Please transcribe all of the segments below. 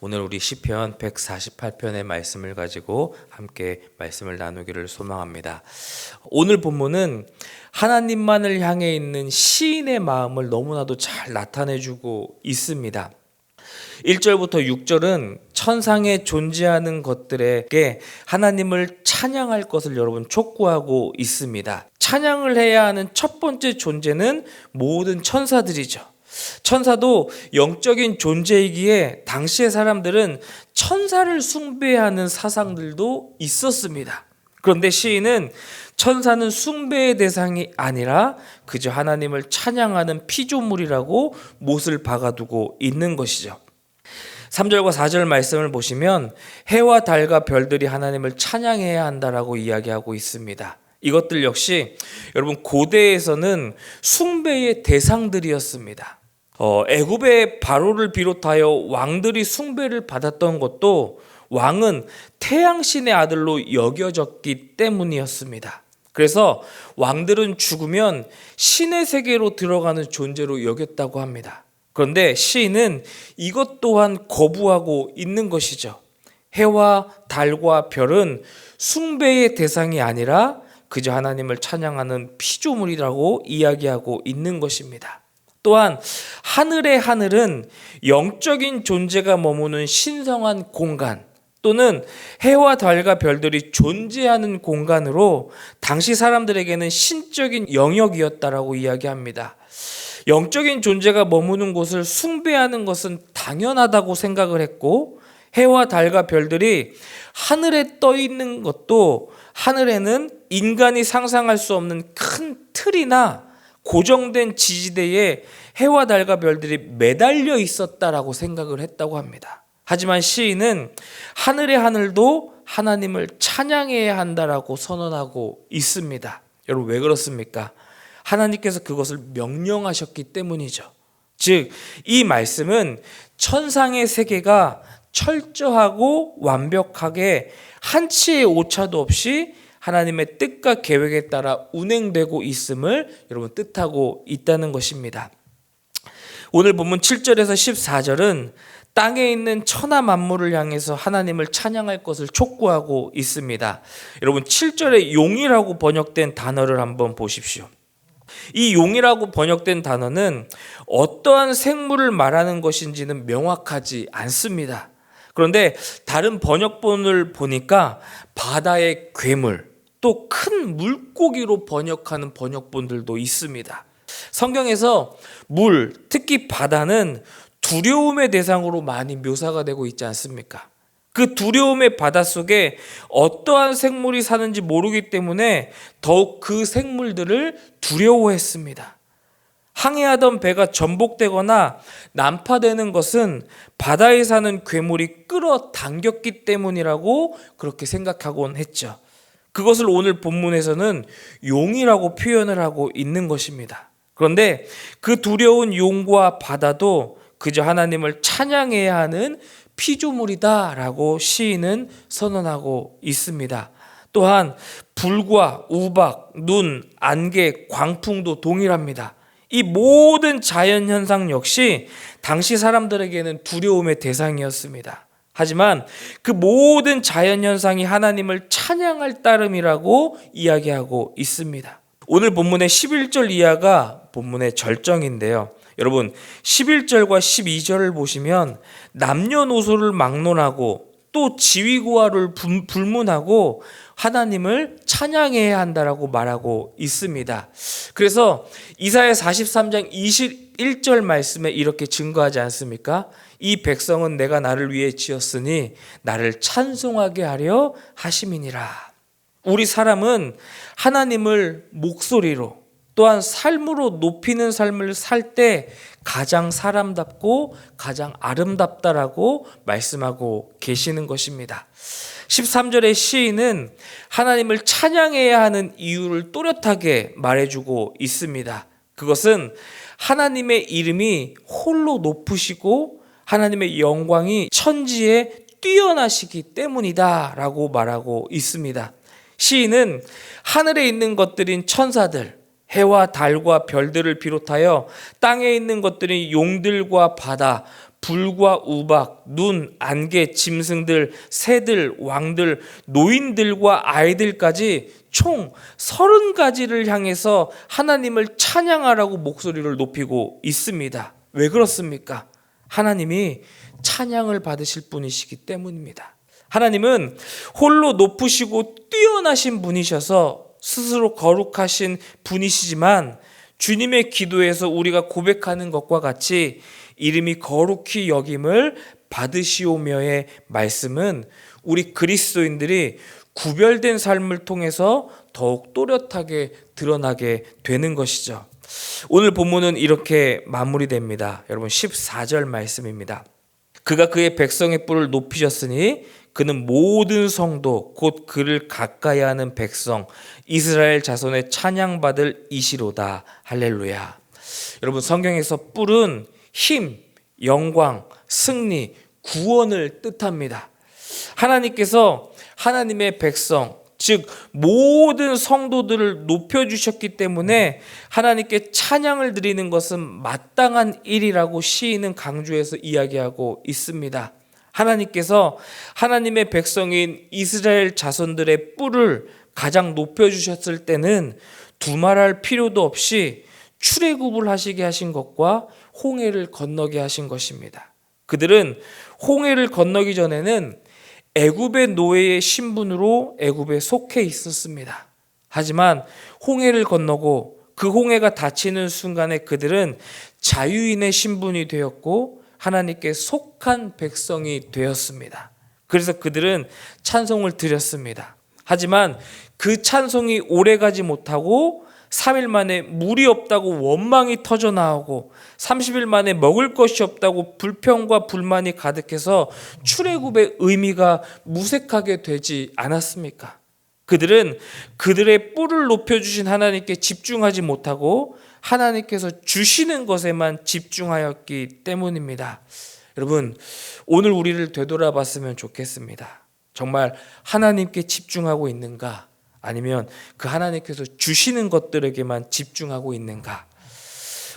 오늘 우리 시편 148편의 말씀을 가지고 함께 말씀을 나누기를 소망합니다. 오늘 본문은 하나님만을 향해 있는 시인의 마음을 너무나도 잘 나타내주고 있습니다. 1절부터 6절은 천상에 존재하는 것들에게 하나님을 찬양할 것을 여러분 촉구하고 있습니다. 찬양을 해야 하는 첫 번째 존재는 모든 천사들이죠. 천사도 영적인 존재이기에 당시의 사람들은 천사를 숭배하는 사상들도 있었습니다. 그런데 시인은 천사는 숭배의 대상이 아니라 그저 하나님을 찬양하는 피조물이라고 못을 박아두고 있는 것이죠. 3절과 4절 말씀을 보시면 해와 달과 별들이 하나님을 찬양해야 한다라고 이야기하고 있습니다. 이것들 역시 여러분 고대에서는 숭배의 대상들이었습니다. 애굽의 바로를 비롯하여 왕들이 숭배를 받았던 것도 왕은 태양신의 아들로 여겨졌기 때문이었습니다. 그래서 왕들은 죽으면 신의 세계로 들어가는 존재로 여겼다고 합니다. 그런데 시인은 이것 또한 거부하고 있는 것이죠. 해와 달과 별은 숭배의 대상이 아니라 그저 하나님을 찬양하는 피조물이라고 이야기하고 있는 것입니다. 또한 하늘의 하늘은 영적인 존재가 머무는 신성한 공간 또는 해와 달과 별들이 존재하는 공간으로 당시 사람들에게는 신적인 영역이었다라고 이야기합니다. 영적인 존재가 머무는 곳을 숭배하는 것은 당연하다고 생각을 했고 해와 달과 별들이 하늘에 떠 있는 것도 하늘에는 인간이 상상할 수 없는 큰 틀이나 고정된 지지대에 해와 달과 별들이 매달려 있었다라고 생각을 했다고 합니다. 하지만 시인은 하늘의 하늘도 하나님을 찬양해야 한다라고 선언하고 있습니다. 여러분 왜 그렇습니까? 하나님께서 그것을 명령하셨기 때문이죠. 즉, 이 말씀은 천상의 세계가 철저하고 완벽하게 한치의 오차도 없이 하나님의 뜻과 계획에 따라 운행되고 있음을 여러분 뜻하고 있다는 것입니다. 오늘 본문 7절에서 14절은 땅에 있는 천하 만물을 향해서 하나님을 찬양할 것을 촉구하고 있습니다. 여러분 7절에 용이라고 번역된 단어를 한번 보십시오. 이 용이라고 번역된 단어는 어떠한 생물을 말하는 것인지는 명확하지 않습니다. 그런데 다른 번역본을 보니까 바다의 괴물, 또 큰 물고기로 번역하는 번역본들도 있습니다. 성경에서 물, 특히 바다는 두려움의 대상으로 많이 묘사가 되고 있지 않습니까? 그 두려움의 바다 속에 어떠한 생물이 사는지 모르기 때문에 더욱 그 생물들을 두려워했습니다. 항해하던 배가 전복되거나 난파되는 것은 바다에 사는 괴물이 끌어당겼기 때문이라고 그렇게 생각하곤 했죠. 그것을 오늘 본문에서는 용이라고 표현을 하고 있는 것입니다. 그런데 그 두려운 용과 바다도 그저 하나님을 찬양해야 하는 피조물이다라고 시인은 선언하고 있습니다. 또한 불과 우박, 눈, 안개, 광풍도 동일합니다. 이 모든 자연현상 역시 당시 사람들에게는 두려움의 대상이었습니다. 하지만 그 모든 자연현상이 하나님을 찬양할 따름이라고 이야기하고 있습니다. 오늘 본문의 11절 이하가 본문의 절정인데요. 여러분 11절과 12절을 보시면 남녀노소를 막론하고 또 지위고하를 불문하고 하나님을 찬양해야 한다라고 말하고 있습니다. 그래서 이사야 43장 21절 말씀에 이렇게 증거하지 않습니까? 이 백성은 내가 나를 위해 지었으니 나를 찬송하게 하려 하심이니라. 우리 사람은 하나님을 목소리로 또한 삶으로 높이는 삶을 살 때 가장 사람답고 가장 아름답다라고 말씀하고 계시는 것입니다. 13절의 시인은 하나님을 찬양해야 하는 이유를 또렷하게 말해주고 있습니다. 그것은 하나님의 이름이 홀로 높으시고 하나님의 영광이 천지에 뛰어나시기 때문이다라고 말하고 있습니다. 시인은 하늘에 있는 것들인 천사들, 해와 달과 별들을 비롯하여 땅에 있는 것들이 용들과 바다, 불과 우박, 눈, 안개, 짐승들, 새들, 왕들, 노인들과 아이들까지 총 30가지를 향해서 하나님을 찬양하라고 목소리를 높이고 있습니다. 왜 그렇습니까? 하나님이 찬양을 받으실 분이시기 때문입니다. 하나님은 홀로 높으시고 뛰어나신 분이셔서 스스로 거룩하신 분이시지만 주님의 기도에서 우리가 고백하는 것과 같이 이름이 거룩히 여김을 받으시오며의 말씀은 우리 그리스도인들이 구별된 삶을 통해서 더욱 또렷하게 드러나게 되는 것이죠. 오늘 본문은 이렇게 마무리됩니다. 여러분 14절 말씀입니다. 그가 그의 백성의 뿔을 높이셨으니 그는 모든 성도 곧 그를 가까이 하는 백성 이스라엘 자손의 찬양받을 이시로다. 할렐루야. 여러분 성경에서 뿔은 힘, 영광, 승리, 구원을 뜻합니다. 하나님께서 하나님의 백성 즉 모든 성도들을 높여주셨기 때문에 하나님께 찬양을 드리는 것은 마땅한 일이라고 시인은 강조해서 이야기하고 있습니다. 하나님께서 하나님의 백성인 이스라엘 자손들의 뿔을 가장 높여주셨을 때는 두말할 필요도 없이 출애굽을 하시게 하신 것과 홍해를 건너게 하신 것입니다. 그들은 홍해를 건너기 전에는 애굽의 노예의 신분으로 애굽에 속해 있었습니다. 하지만 홍해를 건너고 그 홍해가 닫히는 순간에 그들은 자유인의 신분이 되었고 하나님께 속한 백성이 되었습니다. 그래서 그들은 찬송을 드렸습니다. 하지만 그 찬송이 오래가지 못하고 3일 만에 물이 없다고 원망이 터져 나오고 30일 만에 먹을 것이 없다고 불평과 불만이 가득해서 출애굽의 의미가 무색하게 되지 않았습니까? 그들은 그들의 뿔을 높여주신 하나님께 집중하지 못하고 하나님께서 주시는 것에만 집중하였기 때문입니다. 여러분 오늘 우리를 되돌아봤으면 좋겠습니다. 정말 하나님께 집중하고 있는가? 아니면 그 하나님께서 주시는 것들에게만 집중하고 있는가?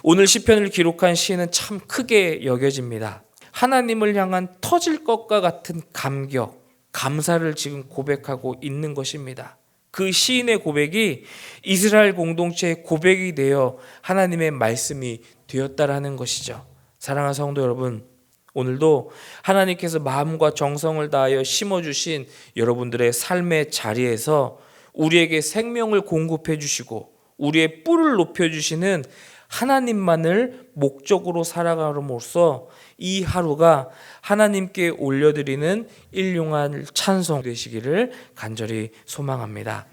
오늘 시편을 기록한 시인은 참 크게 여겨집니다. 하나님을 향한 터질 것과 같은 감격, 감사를 지금 고백하고 있는 것입니다. 그 시인의 고백이 이스라엘 공동체의 고백이 되어 하나님의 말씀이 되었다라는 것이죠. 사랑하는 성도 여러분, 오늘도 하나님께서 마음과 정성을 다하여 심어주신 여러분들의 삶의 자리에서 우리에게 생명을 공급해 주시고 우리의 뿔을 높여주시는 하나님만을 목적으로 살아감으로써 이 하루가 하나님께 올려드리는 일용할 찬송 되시기를 간절히 소망합니다.